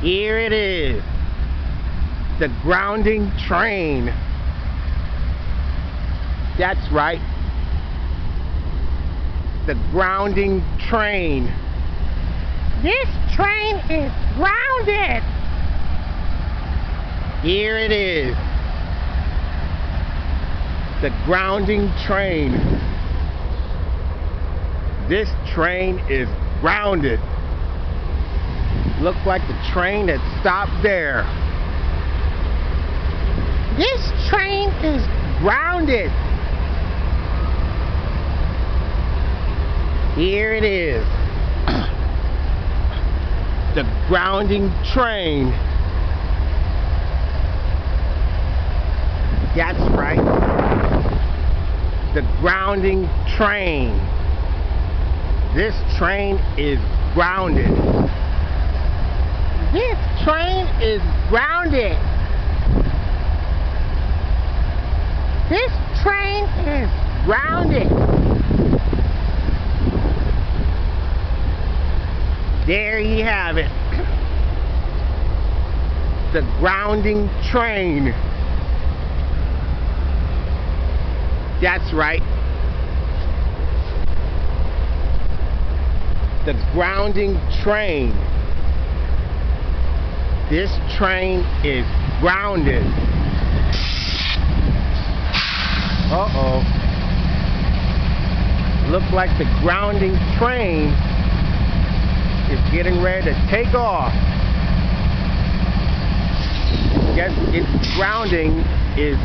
Here it is. The grounding train. That's right. The grounding train. This train is grounded. Here it is. The grounding train. This train is grounded. Looks like the train that stopped there. This train is Grounded. Here it is. The grounding train. That's right. The grounding train. This train is grounded. This train is grounded. This train is grounded. There you have it. The grounding train. That's right. The grounding train. This train is grounded. Uh-oh. Looks like the grounding train is getting ready to take off. Guess its grounding is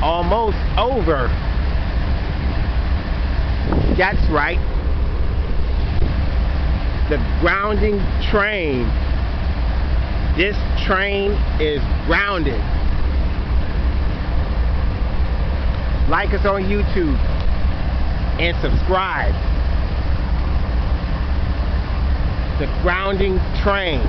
almost over. That's right. The grounding train. This train is grounded. Like us on YouTube and subscribe. The grounding train.